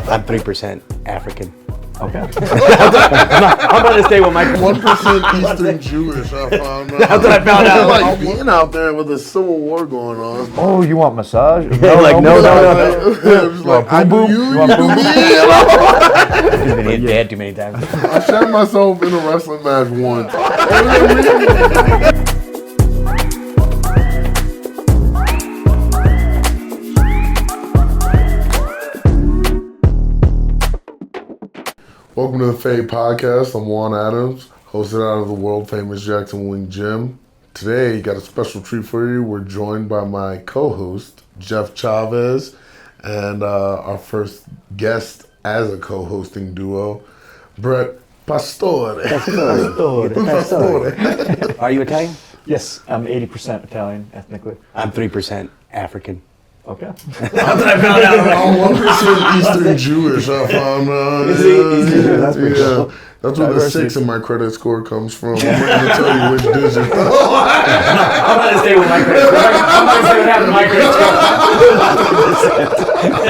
I'm 3% African. Okay. I'm going to stay with my 1% Eastern Jewish, I found out. That's what I found out. Like being out there with a civil war going on. Oh, you want massage? No. Just like, I do you want do boom me. You've been hit dead too many times. I shot myself in a wrestling match once. Welcome to the Fade Podcast. I'm Juan Adams, hosted out of the world famous Jackson Winks Gym. Today, got a special treat for you. We're joined by my co-host, Chavez, and our first guest as a co-hosting duo, Pastore. Pastore. Are you Italian? Yes, I'm 80% Italian ethnically. I'm 3% African. Okay. That's what I found out. I'm 1% Eastern Jewish, I found out. Eastern Jewish, that's pretty cool. That's where the 6 in my credit score comes from. I'm going to tell you which digit. I'm going to stay with my credit score. I'm going to stay with having my credit score.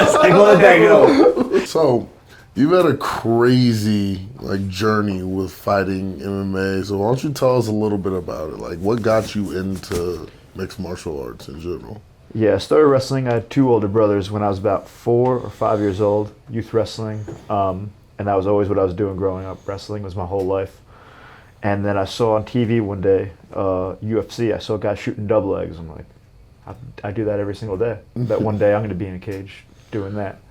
It's like, let that go. So, you've had a crazy journey with fighting MMA. So why don't you tell us a little bit about it? Like, what got you into mixed martial arts in general? Yeah, I started wrestling. I had 2 older brothers when I was about 4 or 5 years old, youth wrestling. And that was always what I was doing growing up. Wrestling was my whole life. And then I saw on TV one day, UFC, I saw a guy shooting double legs. I'm like, I do that every single day. Bet one day I'm going to be in a cage doing that.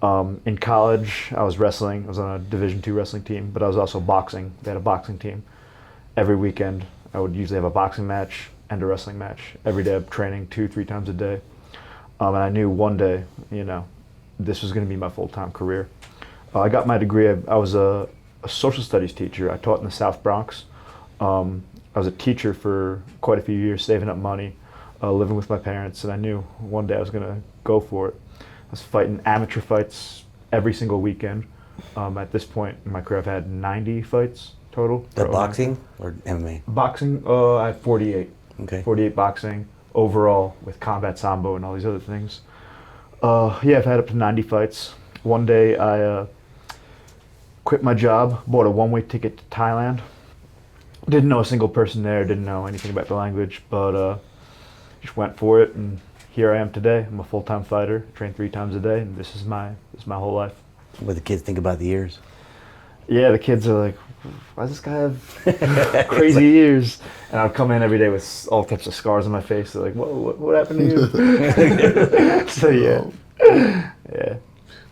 In college, I was wrestling. I was on a Division II wrestling team, but I was also boxing. They had a boxing team. Every weekend, I would usually have a boxing match and a wrestling match. Every day I'm training 2-3 times a day. And I knew one day, this was going to be my full-time career. I got my degree. I was a social studies teacher. I taught in the South Bronx. I was a teacher for quite a few years, saving up money, living with my parents, and I knew one day I was going to go for it. I was fighting amateur fights every single weekend. At this point in my career, I've had 90 fights total. The boxing or MMA? Boxing, I had 48. Okay. 48 boxing overall with combat sambo and all these other things. Yeah, I've had up to 90 fights. One day I quit my job, bought a one-way ticket to Thailand. Didn't know a single person there, didn't know anything about the language, but just went for it, and here I am today. I'm a full-time fighter, train 3 times a day, and this is my whole life. What do the kids think about the ears? Yeah, the kids are like, why does this guy have crazy ears? And I'd come in every day with all types of scars on my face. They're like, what happened to you? So yeah.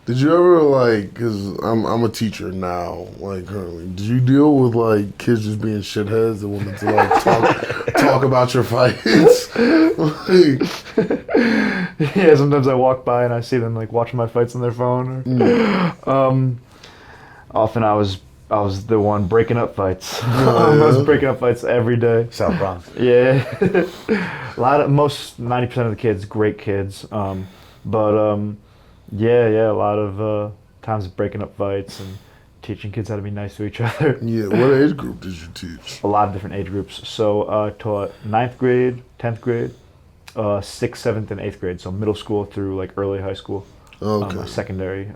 Did you ever because I'm a teacher now, currently. Did you deal with kids just being shitheads that wanted to talk about your fights? Yeah, sometimes I walk by and I see them watching my fights on their phone. Often I was the one breaking up fights. I was breaking up fights every day. South Bronx. Yeah. Most 90% of the kids, great kids. Yeah, a lot of times breaking up fights and teaching kids how to be nice to each other. Yeah, what age group did you teach? A lot of different age groups. So I taught 9th grade, 10th grade, 6th, 7th, and 8th grade. So middle school through early high school. Okay. Secondary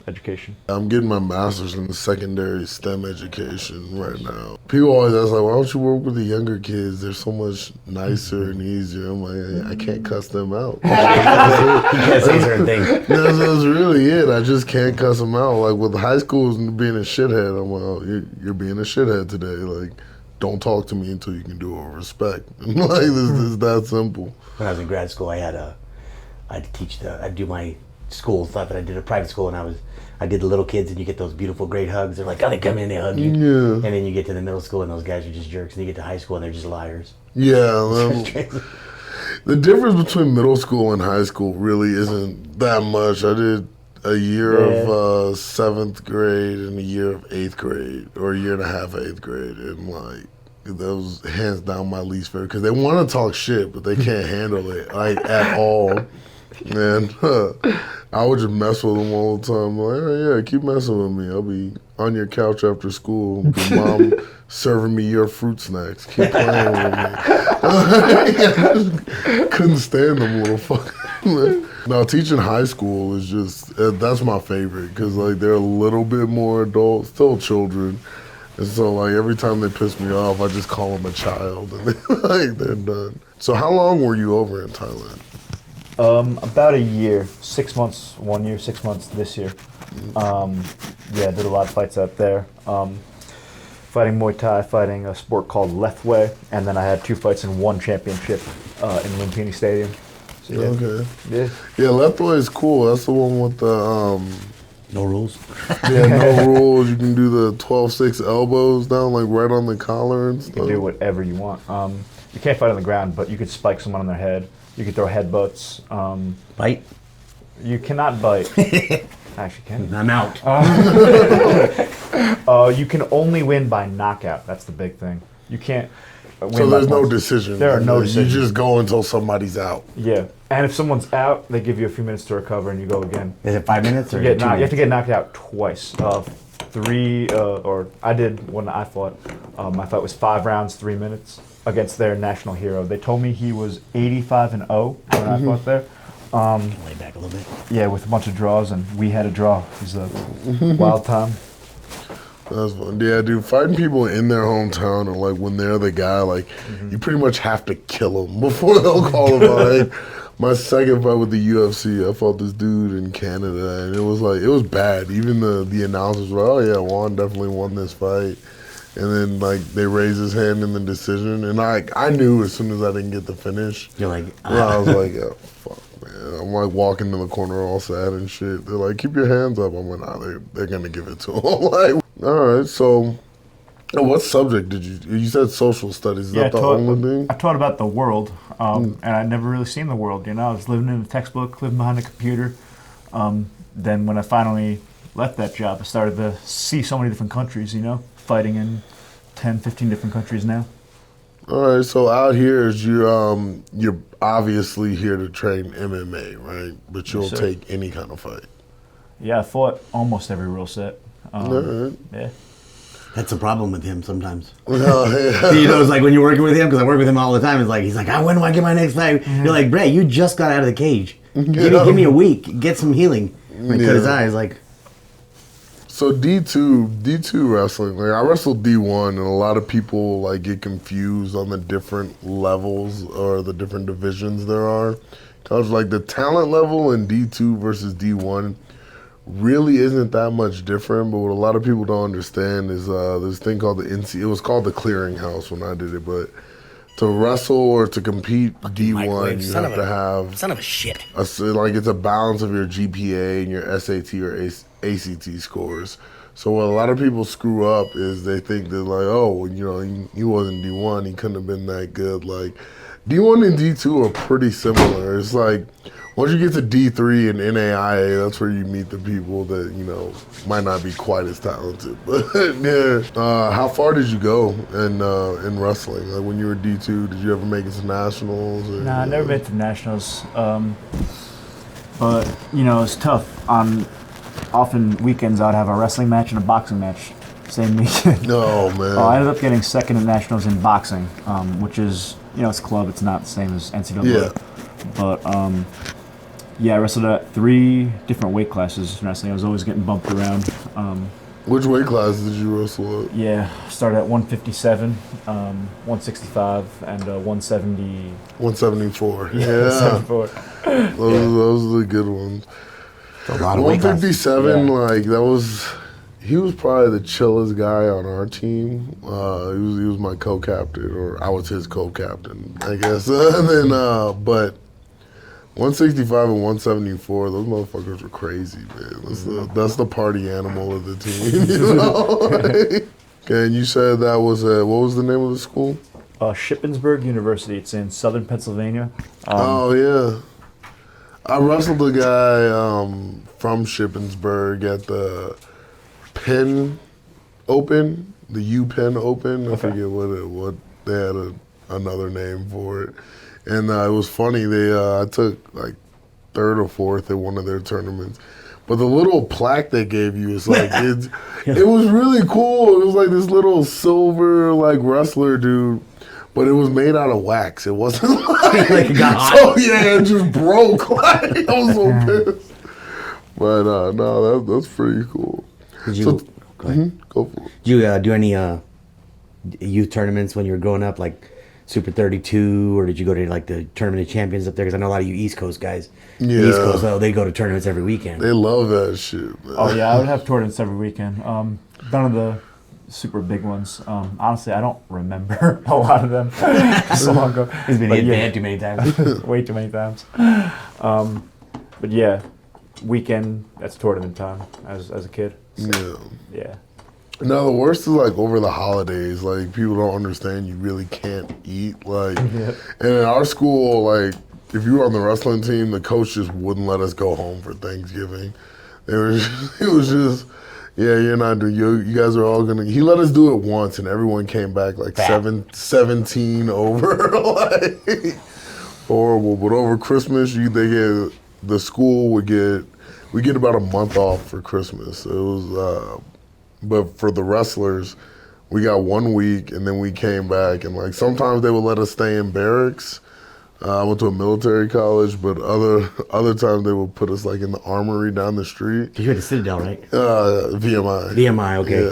education. I'm getting my master's in the secondary STEM education right now. People always ask, why don't you work with the younger kids? They're so much nicer and easier. I'm like, I can't cuss them out. You can't say certain things. That's really it. I just can't cuss them out. With high schools being a shithead, I'm like, oh, you're being a shithead today. Don't talk to me until you can do it with respect. This is that simple. When I was in grad school, I'd do my school stuff, and I did a private school, and I did the little kids, and you get those beautiful great hugs. They're like, oh, they come in, they hug you. Yeah. And then you get to the middle school, and those guys are just jerks, and you get to high school, and they're just liars. Yeah. The difference between middle school and high school really isn't that much. I did a year of 7th grade and a year of 8th grade, or a year and a half of 8th grade, and that was hands down my least favorite, because they want to talk shit, but they can't handle it at all. And I would just mess with them all the time. Oh, yeah, keep messing with me. I'll be on your couch after school. Your mom serving me your fruit snacks. Keep playing with me. Couldn't stand them little fuckers. No, teaching high school is just, that's my favorite because, like, they're a little bit more adult, still children. And so, like, every time they piss me off, I just call them a child and they're done. So how long were you over in Thailand? About a year, 6 months, 1 year, 6 months this year. Yeah, did a lot of fights out there. Fighting Muay Thai, fighting a sport called Lethwei, and then I had 2 fights and 1 championship in Lumpini Stadium. So, yeah. Okay. Yeah. Yeah, Lethwei is cool. That's the one with the, No rules. yeah, no rules. You can do the 12-6 elbows down, like, right on the collar and You stuff. can do whatever you want. You can't fight on the ground, but you could spike someone on their head. You could throw headbutts. Bite. You cannot bite. Actually, can you? I'm out. You can only win by knockout. That's the big thing. You can't win So by there's no points. decision. There are no You decisions. just go until somebody's out. Yeah, and if someone's out, they give you a few minutes to recover, and you go again. Is it 5 minutes or You, get 2 you have minutes? to get knocked out twice. 3, or I did when I fought. My fight was 5 rounds, 3 minutes against their national hero. They told me he was 85-0 when I fought there. Lay back a little bit. Yeah, with a bunch of draws, and we had a draw. It was a wild time. That's fun. Yeah, dude, fighting people in their hometown and, like, when they're the guy, like, you pretty much have to kill them before they'll call them out. Like, my second fight with the UFC, I fought this dude in Canada, and it was, like, it was bad. Even the announcers were like, oh, yeah, Juan definitely won this fight. And then, like, they raised his hand in the decision, and I knew as soon as I didn't get the finish. You're like, I was like, yeah, fuck, man. I'm, like, walking in the corner all sad and shit. They're like, keep your hands up. I'm like, nah, they're going to give it to him. Like, all right, so what subject did you said social studies. Is that the only thing? I taught about the world, and I'd never really seen the world. I was living in a textbook, living behind a computer. Then when I finally left that job, I started to see so many different countries, fighting in 10, 15 different countries now. All right, so out here is you're obviously here to train MMA, right? But you'll Yes, sir. take any kind of fight. Yeah, I fought almost every rule set. All right. Yeah. that's the problem with him sometimes. Well, yeah. You know, it's like when you're working with him, because I work with him all the time, it's like, he's like, when do I get my next fight? You're like, Bray, you just got out of the cage. Give me a week. Get some healing. Like, cut his eyes. Like, So D2 wrestling, like I wrestled D1, and a lot of people like get confused on the different levels or the different divisions there are. Cause like the talent level in D2 versus D1 really isn't that much different. But what a lot of people don't understand is this thing called the NC. It was called the clearinghouse when I did it, but to wrestle or to compete D1, microwave, you son have of a- to have son of a shit. like it's a balance of your GPA and your SAT or ACT scores. So what a lot of people screw up is they think that like, oh, he wasn't D1, he couldn't have been that good. Like D1 and D2 are pretty similar. It's like once you get to D3 and NAIA, that's where you meet the people that might not be quite as talented. But yeah, how far did you go in wrestling? Like when you were D2, did you ever make it to nationals? Or, Nah, I never been to nationals. But it's tough. On often weekends, I'd have a wrestling match and a boxing match same weekend. No, man. I ended up getting second in nationals in boxing, which is it's club. It's not the same as NCAA. Yeah. But I wrestled at 3 different weight classes in wrestling. I was always getting bumped around. Which weight class did you wrestle at? Yeah, started at 157, 165, and 170. 174. Yeah. 174. Those are the good ones. A lot of weight classes. 157, Yeah. like he was probably the chillest guy on our team. He was my co-captain, or I was his co-captain, I guess. And then, but 165 and 174, those motherfuckers were crazy, man. That's the party animal of the team. Okay, and you said that was what was the name of the school? Shippensburg University. It's in southern Pennsylvania. Oh yeah, I wrestled a guy from Shippensburg at the Penn Open, the U-Penn Open. I forget what they had another name for it. And it was funny. I took like 3rd or 4th at one of their tournaments. But the little plaque they gave you is like it was really cool. It was like this little silver like wrestler dude. but it was made out of wax. It wasn't like, Like it got hot. so yeah, it just broke. Like I was so pissed. But no, that's pretty cool. Did you So, go ahead. Go for it. Did you do any youth tournaments when you were growing up, like Super 32, or did you go to like the Tournament of Champions up there? Because I know a lot of you East Coast guys. The East Yeah. Coast, they go to tournaments every weekend. They love that shit, man. Oh yeah, I would have tournaments every weekend. None of the super big ones. Honestly, I don't remember a lot of them. So long ago. He's been But hit yeah, bad too many times. way too many times. But yeah, weekend, that's tournament time as a kid. So, Yeah. yeah. No, the worst is like over the holidays. Like people don't understand you really can't eat. Like, and in our school, like if you were on the wrestling team, the coach just wouldn't let us go home for Thanksgiving. It was just, yeah, you're not doing. You guys are all gonna. He let us do it once, and everyone came back like 17 over. Like horrible. But over Christmas, the school would get. We get about a month off for Christmas. It was. But for the wrestlers, we got 1 week, and then we came back. And like sometimes they would let us stay in barracks. I went to a military college, but other times they would put us like in the armory down the street. You had the Citadel, right? VMI. VMI, okay.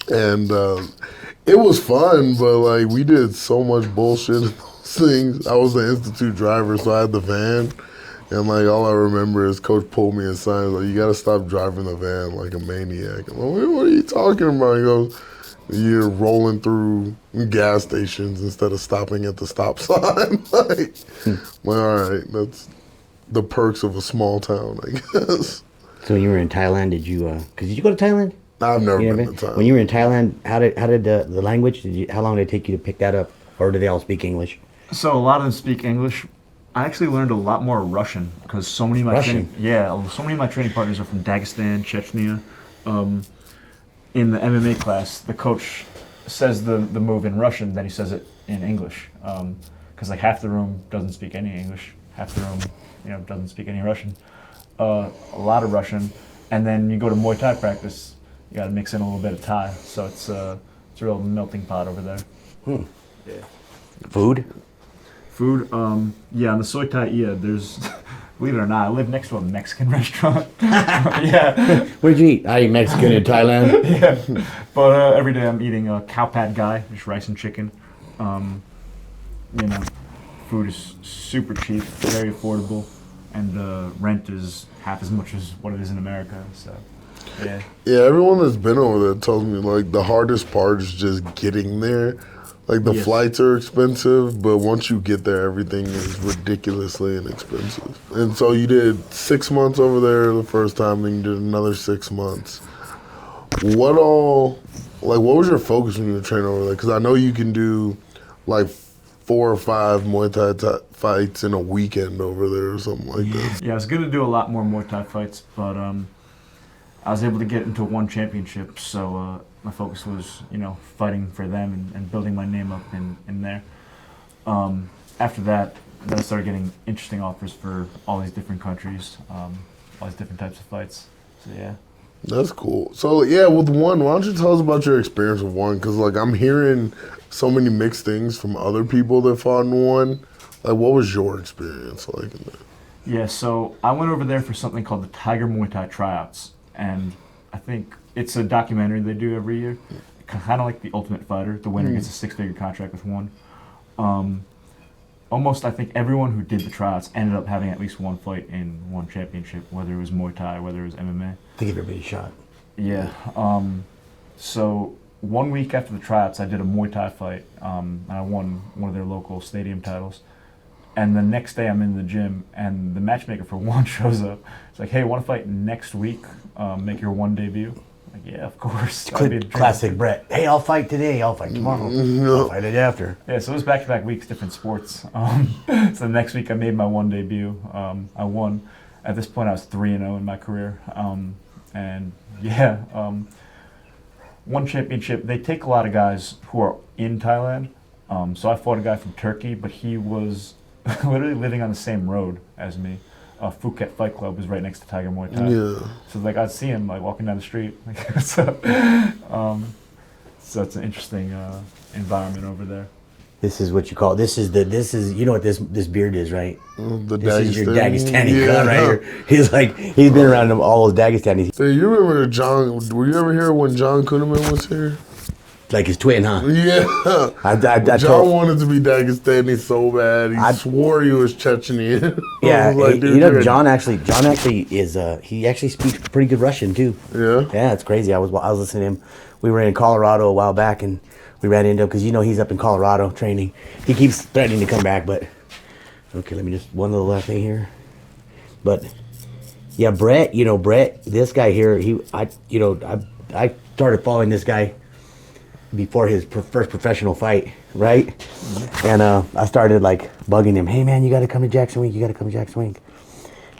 Yeah. And it was fun, but like we did so much bullshit in those things. I was the institute driver, so I had the van. And like all I remember is Coach pulled me aside, like, you gotta stop driving the van like a maniac. I'm like, what are you talking about? He goes, you're rolling through gas stations instead of stopping at the stop sign. Like, all right, that's the perks of a small town, I guess. So when you were in Thailand, did you? Did you go to Thailand? I've never You been know, to Thailand. when you were in Thailand, how did the language? How long did it take you to pick that up, or do they all speak English? So a lot of them speak English. I actually learned a lot more Russian because so many of my so many of my training partners are from Dagestan, Chechnya. In the MMA class, the coach says the move in Russian, then he says it in English because like half the room doesn't speak any English, half the room doesn't speak any Russian. A lot of Russian, and then you go to Muay Thai practice, you got to mix in a little bit of Thai, so it's a real melting pot over there. Yeah. Food? Food, yeah, on the Soy Thai Ia, there's, believe it or not, I live next to a Mexican restaurant. Yeah. Where'd you eat? I eat Mexican in Thailand. Yeah. But every day I'm eating a cow pad guy, just rice and chicken. Food is super cheap, very affordable, and rent is half as much as what it is in America, so, yeah. Yeah, everyone that's been over there tells me like the hardest part is just getting there. Like the flights are expensive, but once you get there, everything is ridiculously inexpensive. And so you did 6 months over there the first time, then you did another 6 months. What was your focus when you were training over there? Because I know you can do like 4 or 5 Muay Thai fights in a weekend over there or something like that. Yeah, I was going to do a lot more Muay Thai fights, but I was able to get into one championship, so my focus was, fighting for them and building my name up in there. After that, then I started getting interesting offers for all these different countries, all these different types of fights. So yeah. That's cool. So yeah, with Juan, why don't you tell us about your experience with Juan? Because like I'm hearing so many mixed things from other people that fought in Juan. Like, what was your experience like in that? Yeah, so I went over there for something called the Tiger Muay Thai Tryouts, and I think it's a documentary they do every year, kind of like The Ultimate Fighter. The winner gets a 6-figure contract with one. Almost, I think everyone who did the tryouts ended up having at least one fight in one championship, whether it was Muay Thai, whether it was MMA. To give everybody a shot. Yeah. So 1 week after the tryouts, I did a Muay Thai fight, and I won one of their local stadium titles. And the next day I'm in the gym, and the matchmaker for Juan shows up. It's like, hey, want to fight next week? Make your one debut? I'm like, yeah, of course. Classic Brett. Hey, I'll fight today. I'll fight tomorrow. I'll fight it after. Yeah, so it was back-to-back weeks, different sports. So the next week I made my one debut. I won. At this point I was 3-0 in my career. And yeah, one championship. They take a lot of guys who are in Thailand. So I fought a guy from Turkey, but he was literally living on the same road as me. Phuket Fight Club was right next to Tiger Muay Thai. Yeah. So like I'd see him like walking down the street. Like, what's up? So it's an interesting environment over there. This is what you call this is you know what this beard is, right? The This is your Dagestani. Dagestani cut right here. He's like he's been around all those Dagestanis. Hey, you remember John? Were you ever here when John Kuhneman was here? Like his twin, huh? Yeah. I John wanted to be Dagestani so bad. He swore he was Chechenian. Yeah, like, dude, you know, you're- John actually is he actually speaks pretty good Russian too. Yeah. Yeah, it's crazy. I was listening to him. We were in Colorado a while back, and we ran into him because you know he's up in Colorado training. He keeps threatening to come back, but okay, let me just one little left thing here. But yeah, Brett, this guy here, I started following this guy before his first professional fight, right? And I started like bugging him, hey man, you got to come to Jackson Wink,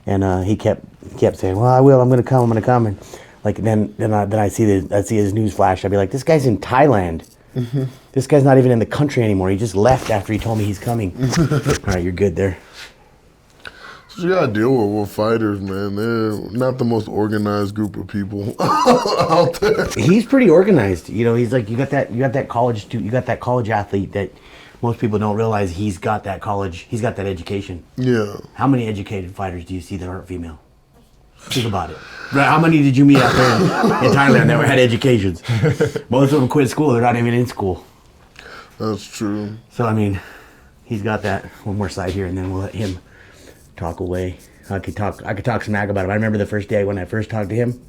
and he kept saying, well, I will, I'm gonna come, and like then I see his news flash. I'd be like, this guy's in Thailand. Mm-hmm. This guy's not even in the country anymore. He just left after he told me he's coming. All right, you're good there. So you gotta deal with fighters, man. They're not the most organized group of people out there. He's pretty organized. He's like you got that college athlete that most people don't realize he's got that education. Yeah. How many educated fighters do you see that aren't female? Think about it. Right, how many did you meet out there in Thailand that had educations? Most of them quit school. They're not even in school. That's true. So, I mean, he's got that. One more side here, and then we'll let him talk away. I could talk smack about him. I remember the first day when I first talked to him.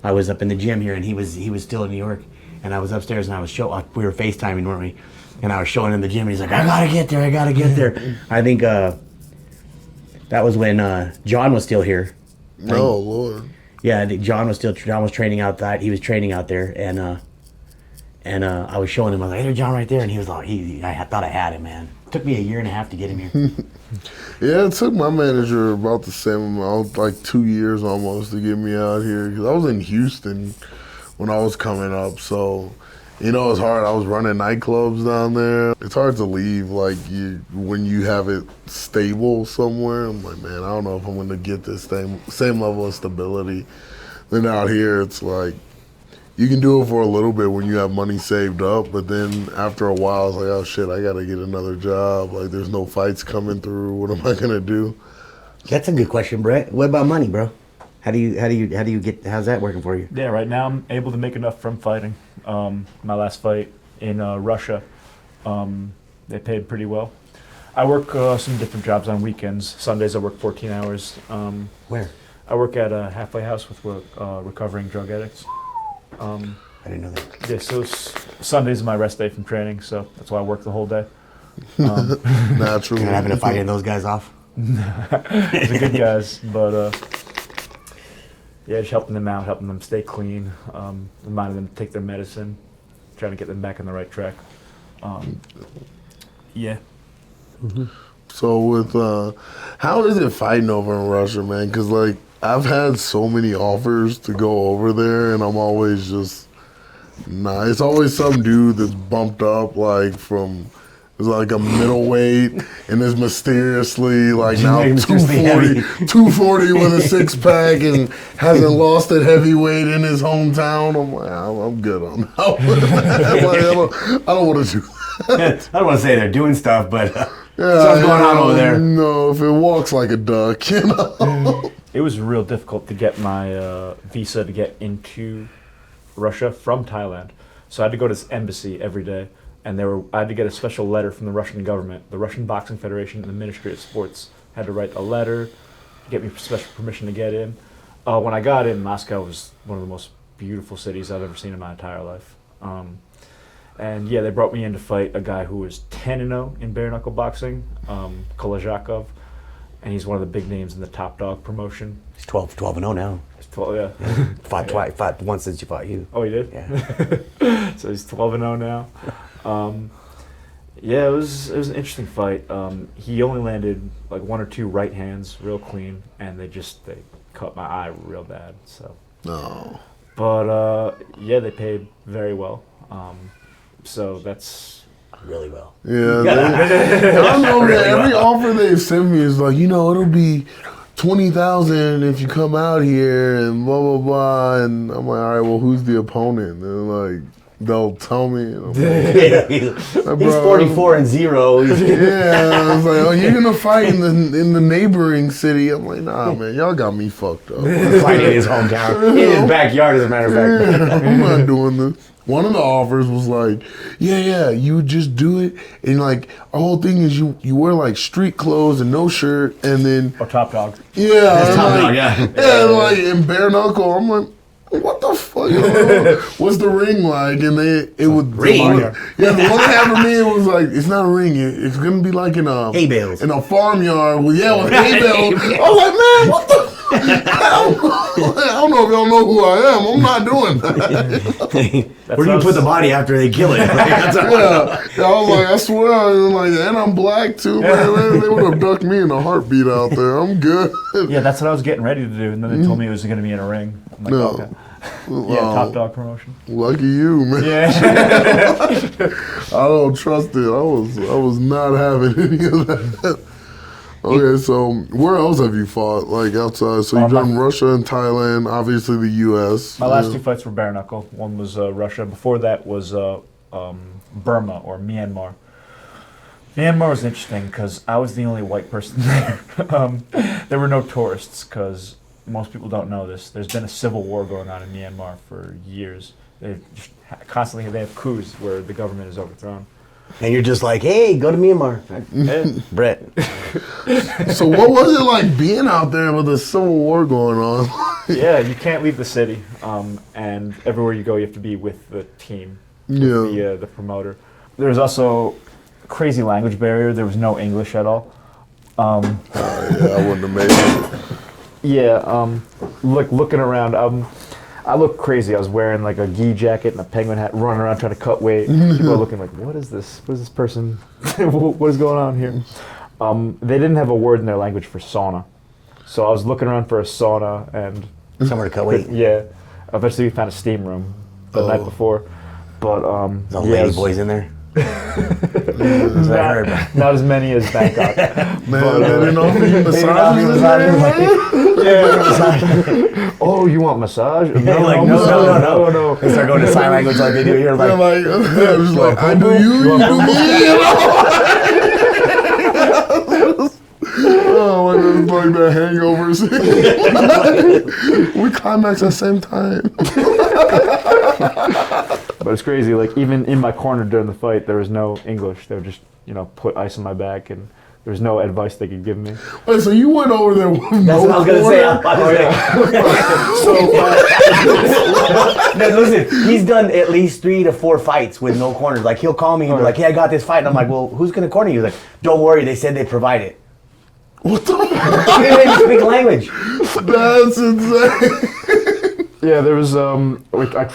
I was up in the gym here, and he was still in New York. And I was upstairs, and we were FaceTiming, weren't we? And I was showing him the gym. And he's like, I gotta get there. I think that was when John was still here. Oh Lord. Yeah, I think John was training out that. He was training out there, and I was showing him. I was like, "Hey, there's John right there," and he was like, I thought I had him, man. It took me a year and a half to get him here. Yeah, it took my manager about the same amount, like 2 years almost, to get me out here. Because I was in Houston when I was coming up, so it's hard. I was running nightclubs down there. It's hard to leave, like when you have it stable somewhere. I'm like, man, I don't know if I'm going to get this same level of stability. Then out here, it's like you can do it for a little bit when you have money saved up, but then after a while, it's like, oh shit, I got to get another job. Like, there's no fights coming through. What am I going to do? That's a good question, Brett. What about money, bro? How's that working for you? Yeah, right now I'm able to make enough from fighting. My last fight in Russia, they paid pretty well. I work some different jobs on weekends. Sundays I work 14 hours. Where? I work at a halfway house with recovering drug addicts. I didn't know that. Yeah, so Sunday's is my rest day from training, so that's why I work the whole day. Naturally. You're having to fight those guys off? They're good guys, but yeah, just helping them out, helping them stay clean, reminding them to take their medicine, trying to get them back on the right track. Yeah. Mm-hmm. So with how is it fighting over in Russia, man? Because like I've had so many offers to go over there, and I'm always just nah. It's always some dude that's bumped up like from. It's like a middleweight and is mysteriously like now 240 with a six pack and hasn't lost at heavyweight in his hometown. I'm like, I'm good on that. I don't want to do that. I don't want to say they're doing stuff, but Yeah, something's going on over there. No, if it walks like a duck, It was real difficult to get my visa to get into Russia from Thailand. So I had to go to this embassy every day. And I had to get a special letter from the Russian government. The Russian Boxing Federation and the Ministry of Sports had to write a letter, get me special permission to get in. When I got in, Moscow was one of the most beautiful cities I've ever seen in my entire life. And yeah, they brought me in to fight a guy who was 10-0 in bare knuckle boxing, Kolozhakov, and he's one of the big names in the Top Dog promotion. He's 12-0 now. He's 12, yeah. Fought once since you fought you. Oh, he did? Yeah. So he's 12-0 now. Yeah, it was an interesting fight. He only landed like one or two right hands, real clean, and they cut my eye real bad. So. No. But yeah, they paid very well. So that's really well. Yeah. I don't know, man. Every offer they've sent me is like, it'll be $20,000 if you come out here and blah blah blah. And I'm like, all right, well, who's the opponent? And they're like, they'll tell me. And I'm like, Yeah, he's 44 and 0. yeah, I was like, oh, you're gonna fight in the neighboring city. I'm like, nah, man, y'all got me fucked up. Fighting in his hometown, in his backyard, as a matter of fact. Yeah, I'm not doing this. One of the offers was like, yeah, you just do it, and like our whole thing is you wear like street clothes and no shirt, and then Or Top Dog. yeah, and Top like, dog, yeah. and like in bare knuckle. I'm like, what the fuck? You know, what's the ring like? And it would Ring? The one they had for me, it was like it's not a ring. It's gonna be like in a Hay bales. in a farmyard. With hay bales. I was like, man, what the? I don't know if y'all know who I am. I'm not doing that. Where do you put the body after they kill it? That's Yeah, I was like, I swear, and I'm black too, man. They would have ducked me in a heartbeat out there. I'm good. Yeah, that's what I was getting ready to do, and then they told me it was going to be in a ring. I'm like, No. okay. Yeah, Top Dog promotion. Lucky you, man. Yeah. I don't trust it. I was not having any of that. Okay, so where else have you fought? Like outside? So you've done Russia and Thailand, obviously the U.S. My last two fights were bare knuckle. One was Russia. Before that was Burma or Myanmar. Myanmar was interesting because I was the only white person there. There were no tourists because most people don't know this. There's been a civil war going on in Myanmar for years. They just constantly they have coups where the government is overthrown. And you're just like, hey, go to Myanmar. Brett. So what was it like being out there with a civil war going on? Yeah, you can't leave the city, and everywhere you go, you have to be with the team, with the promoter. There was also a crazy language barrier. There was no English at all. Yeah, I wouldn't have made it. Yeah, looking around, I looked crazy. I was wearing like a gi jacket and a penguin hat, running around trying to cut weight. People are looking like, what is this? What is this person? What is going on here? They didn't have a word in their language for sauna. So I was looking around for a sauna and... Somewhere to cut weight. Yeah. Eventually we found a steam room the night before. But, There's all lady boys in there. not as many as Bangkok. Man, they didn't offer you massages in there? Oh, you want massage? No. They start going to sign language like they do here. They're Like, like, just like, I do you do me, you know? Oh, like, it's like that hangover scene. We climax at the same time. But it's crazy. Like even in my corner during the fight, there was no English. They would just, put ice on my back, and there was no advice they could give me. Wait, so you went over there with that's what I was going to say. No, listen, he's done at least 3 to 4 fights with no corners. Like he'll call me and be like, "Hey, I got this fight," and I'm like, "Well, who's going to corner you?" He's like, "Don't worry, they said they provide it." What the He didn't even speak language. That's insane. Yeah, there was,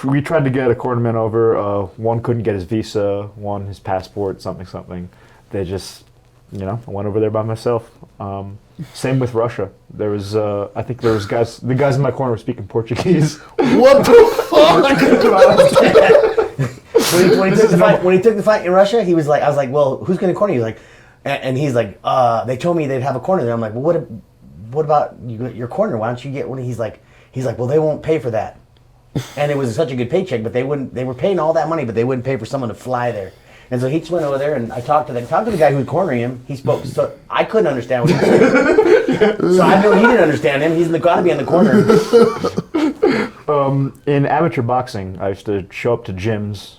we tried to get a cornerman over. One couldn't get his visa, one his passport, something. They just, I went over there by myself. Same with Russia. There was, I think there was the guys in my corner were speaking Portuguese. What the fuck? When he took the fight in Russia, he was like, I was like, "Well, who's going to corner you?" He's like, and he's like, "They told me they'd have a corner there." I'm like, "Well, what about your corner? Why don't you get one?" He's like, "Well, they won't pay for that." And it was such a good paycheck, but they were paying all that money, but they wouldn't pay for someone to fly there. And so he just went over there, and I talked to the guy who was cornering him. He spoke, so I couldn't understand what he said. So I know he didn't understand him. He's got to be in the corner. In amateur boxing, I used to show up to gyms,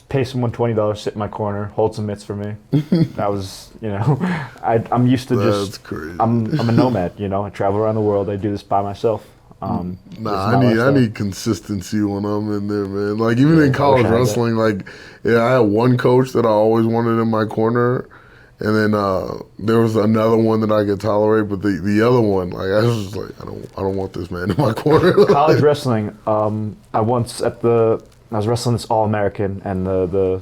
pay someone $20, sit in my corner, hold some mitts for me. That was, I'm used to That's just. crazy. I'm a nomad, I travel around the world. I do this by myself. I need consistency when I'm in there, man. Like even in college wrestling, like I had one coach that I always wanted in my corner, and then there was another one that I could tolerate, but the other one, like I was just like, I don't want this man in my corner. College wrestling, I was wrestling this All-American, and the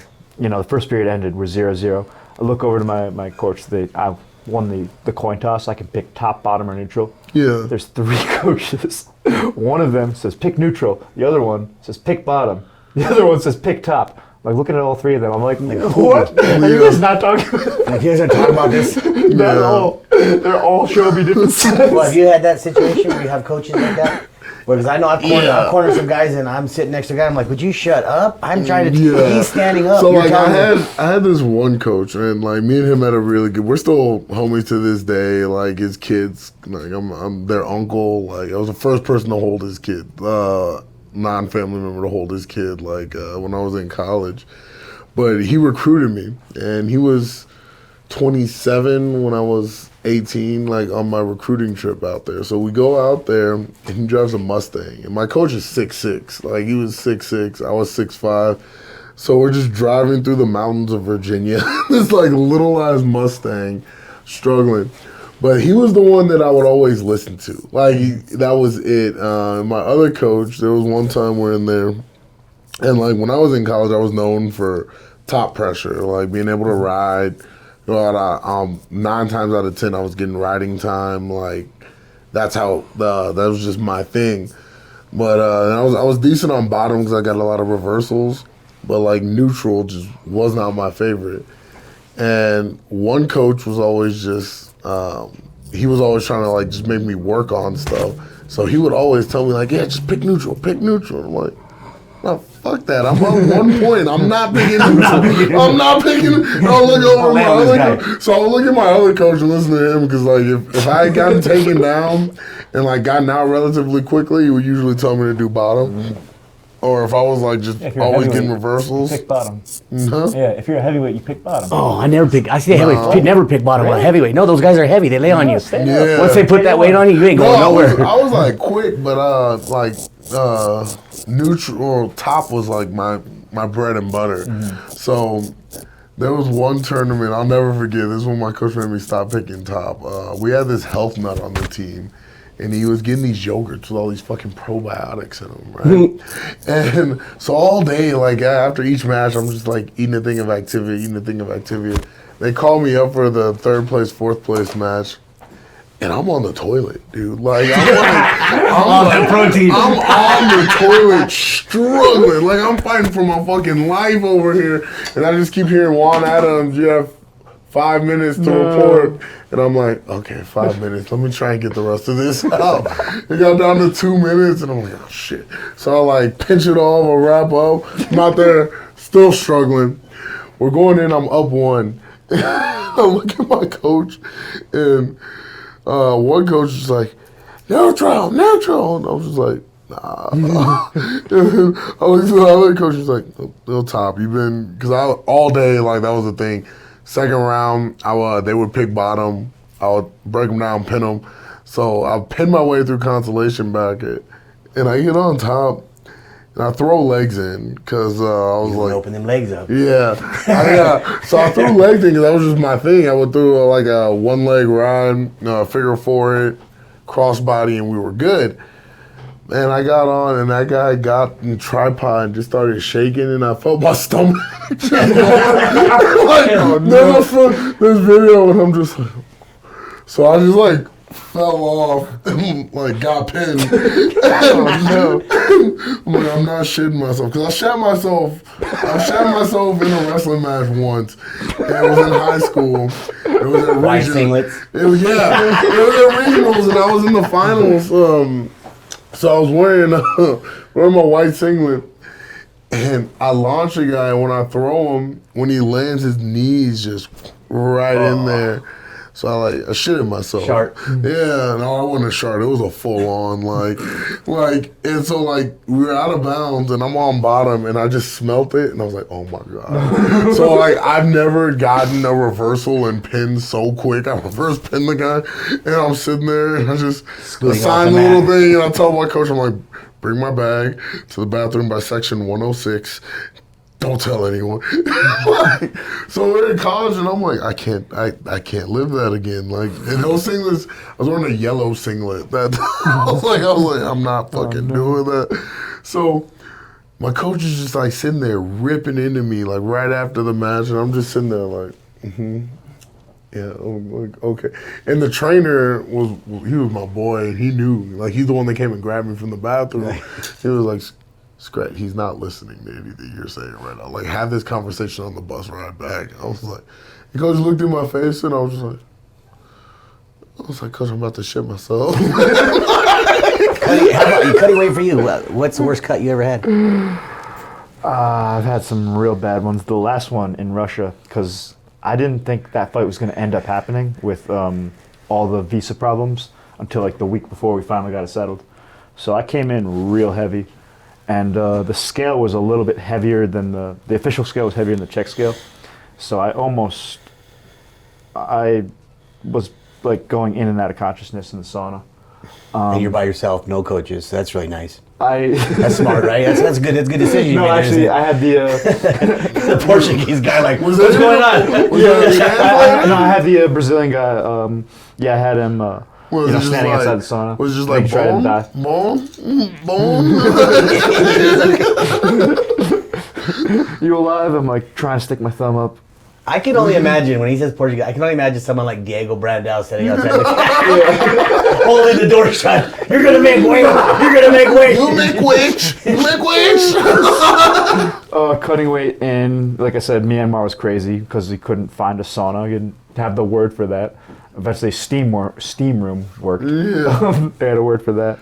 first period ended. We're 0-0. I look over to my coach. I won the coin toss. I can pick top, bottom, or neutral. Yeah. There's 3 coaches. One of them says pick neutral. The other one says pick bottom. The other one says pick top. Like looking at all three of them, I'm like, what? Are you guys not talking about Like, you guys are talking about this. that at all? They're all showing me different sides. Well, have you had that situation where you have coaches like that? Because I know I've cornered some guys and I'm sitting next to a guy. I'm like, would you shut up? I'm trying to. He's standing up. So You're like telling me. I had this one coach, and like me and him had a really good. We're still homies to this day. Like his kids, like I'm their uncle. Like I was the first person to hold his kid, non-family member to hold his kid. Like when I was in college, but he recruited me, and he was 27 when I was 18, like on my recruiting trip out there. So we go out there, and he drives a Mustang, and my coach is 6'6". Like he was 6'6", I was 6'5". So we're just driving through the mountains of Virginia, this like little ass Mustang, struggling. But he was the one that I would always listen to. Like that was it. My other coach, there was one time we're in there, and like when I was in college, I was known for top pressure, like being able to ride. 9 times out of 10, I was getting riding time. Like that's how that was just my thing. But I was decent on bottom because I got a lot of reversals. But like neutral just was not my favorite. And one coach was always just he was always trying to like just make me work on stuff. So he would always tell me like, yeah, just pick neutral. I'm like, no, fuck that. I'm on 1 point. I'm not picking neutral. I'm not picking. I'll look over my other coach. So I'll look at my other coach and listen to him because like if I had gotten taken down and like gotten out relatively quickly, he would usually tell me to do bottom. Mm-hmm. Or if I was like just always getting reversals. Pick bottom. Mm-hmm. Yeah, if you're a heavyweight, you pick bottom. Oh, I never pick. I see a heavyweight. Never pick bottom on a heavyweight. No, those guys are heavy. They lay on you. Yeah. Once they put that weight on you, you ain't going nowhere. I was like quick, but neutral or top was like my bread and butter. Mm-hmm. So there was one tournament I'll never forget. This is when my coach made me stop picking top. We had this health nut on the team, and he was getting these yogurts with all these fucking probiotics in them, right? And so all day, like after each match, I'm just like eating a thing of activity. They call me up for the 3rd place, 4th place match. And I'm on the toilet, dude. Like I'm protein. I'm on the toilet struggling. Like I'm fighting for my fucking life over here. And I just keep hearing Juan Adams, you have 5 minutes to report. And I'm like, okay, 5 minutes. Let me try and get the rest of this out. It got down to 2 minutes and I'm like, oh shit. So I like pinch it off or wrap up. I'm out there still struggling. We're going in, I'm up 1. I look at my coach and one coach was like, neutral. And I was just like, nah. And I looked at the other coach, was like, no top. You've been, because all day, like, that was the thing. Second round, they would pick bottom. I would break them down, pin them. So I pinned my way through consolation bracket, and I get on top, and I throw legs in, because I was like... Open them legs up. Yeah. So I threw legs in because that was just my thing. I would throw like a 1-leg ride, figure 4 it, crossbody, and we were good. And I got on, and that guy got in the tripod and just started shaking, and I felt my stomach. There's video, and I'm just like... So I just like fell off and like got pinned. I'm like, I'm not shitting myself because I shat myself in a wrestling match once. And it was in high school. It was at White regional. singlets. It was at regionals, and I was in the finals. So I was wearing my white singlet, and I launch a guy. And when I throw him, when he lands, his knees just right in there. So I shitted myself. Shark. Yeah, no, I wasn't a shark. It was a full on and so we were out of bounds and I'm on bottom and I just smelt it and I was like, oh my God. So I've never gotten a reversal and pinned so quick. I reverse pinned the guy and I'm sitting there and I just assign the little thing and I tell my coach, I'm like, bring my bag to the bathroom by section 106. Don't tell anyone. So we're in college, and I'm like, I can't live that again. Like, and those singlets, I was wearing a yellow singlet. I was like, I'm not fucking doing that. So my coach is just like sitting there ripping into me like right after the match, and I'm just sitting there like, yeah, okay. And the trainer he was my boy, and he knew, like, he's the one that came and grabbed me from the bathroom. He was like, It's great. He's not listening to anything you're saying right now. Like, have this conversation on the bus ride back. I was like, the coach looked in my face and I was like, Coach, I'm about to shit myself. Cutting weight for you. What's the worst cut you ever had? I've had some real bad ones. The last one in Russia, because I didn't think that fight was going to end up happening with all the visa problems until like the week before we finally got it settled. So I came in real heavy, and the scale was a little bit heavier than the official scale was heavier than the check scale. So I was like going in and out of consciousness in the sauna. And you're by yourself, no coaches. So that's really nice. That's smart, right? That's a good decision. No, actually, I had the the Portuguese guy like, what's that going on? I had the Brazilian guy. I had him. Standing outside the sauna. Was it just like boom? You alive? I'm like trying to stick my thumb up. I can only imagine when he says Portuguese. I can only imagine someone like Diego Brandao sitting outside the holding the door shut. You're gonna make weight. You're gonna make weight. You make weight. You make weight. Cutting weight in, like I said, Myanmar was crazy because we couldn't find a sauna. You didn't have the word for that. Eventually, steam room worked. Yeah. They had a word for that.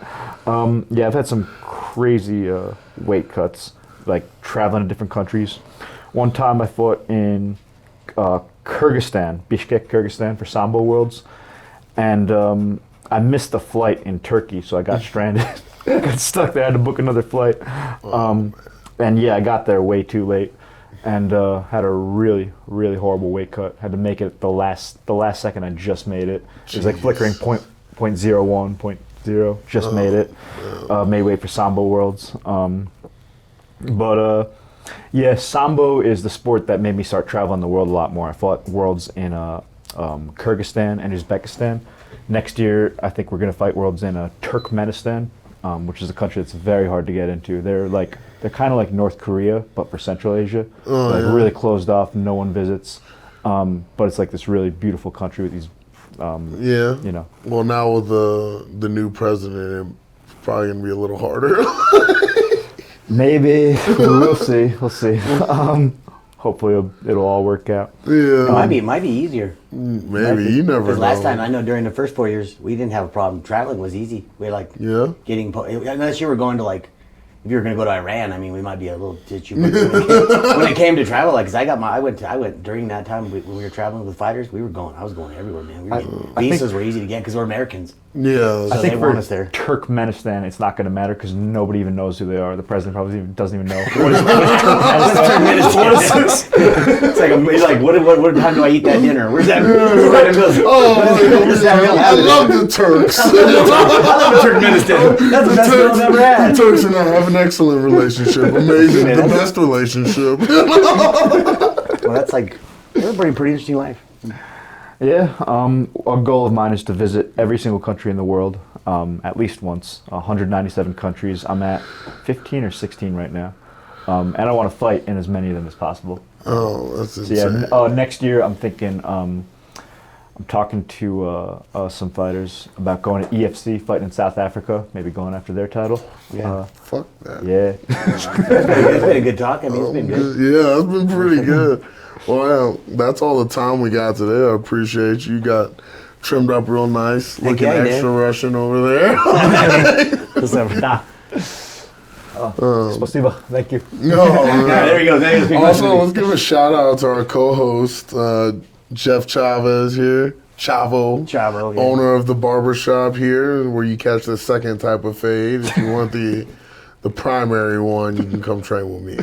I've had some crazy weight cuts, like traveling to different countries. One time I fought in Kyrgyzstan, Bishkek, Kyrgyzstan for Sambo Worlds, and I missed the flight in Turkey, so I got stranded. I got stuck there. I had to book another flight, I got there way too late, and had a really, really horrible weight cut. Had to make it the last second. I just made it. It was like flickering .01, .0. Just made it. Made weight for Sambo Worlds, Sambo is the sport that made me start traveling the world a lot more. I fought worlds in Kyrgyzstan and Uzbekistan. Next year, I think we're going to fight worlds in Turkmenistan, which is a country that's very hard to get into. They're kind of like North Korea, but for Central Asia. Really closed off, no one visits. But it's like this really beautiful country with these, Well, now with the new president, it's probably going to be a little harder. Maybe. We'll see. Hopefully it'll all work out. Yeah. It might be easier. Maybe. You never know. Because last time, I know during the first 4 years, we didn't have a problem. Traveling was easy. We had getting, unless you were going to if you were going to go to Iran, I mean, we might be a little ditchy. But when it came to travel, because I went during that time when we were traveling with fighters. I was going everywhere, man. Visas were easy to get because we're Americans. Yeah, I think they for want us there. Turkmenistan, it's not going to matter because nobody even knows who they are. The president probably doesn't even know. What is Turkmenistan? It's like, what time do I eat that dinner? Where's that? I love the Turks. I love Turkmenistan. That's the best meal I've ever had. The Turks and I have an excellent relationship. Amazing. The best relationship. Well, that's a pretty interesting life. Yeah, a goal of mine is to visit every single country in the world at least once. 197 countries. I'm at 15 or 16 right now, and I want to fight in as many of them as possible. Oh, that's insane. Next year I'm thinking. I'm talking to some fighters about going to EFC, fighting in South Africa, maybe going after their title. Yeah. Fuck that. Yeah. It's been a good talk. I mean, it's been good. Yeah, it's been pretty good. Well, that's all the time we got today. I appreciate you. Got trimmed up real nice. Looking extra Russian over there. Spasibo. Thank you. There we go. Also, let's give a shout out to our co-host, Jeff Chavez here. Chavo, owner of the barbershop here, where you catch the second type of fade. If you want the primary one, you can come train with me.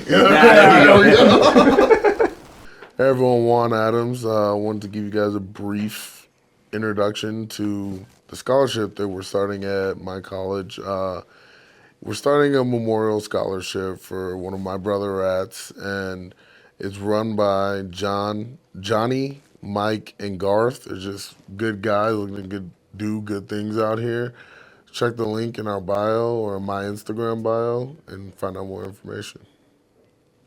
Hey everyone, Juan Adams. I wanted to give you guys a brief introduction to the scholarship that we're starting at my college. We're starting a memorial scholarship for one of my brother rats, and it's run by Johnny, Mike, and Garth. They're just good guys looking to do good things out here. Check the link in our bio or my Instagram bio and find out more information.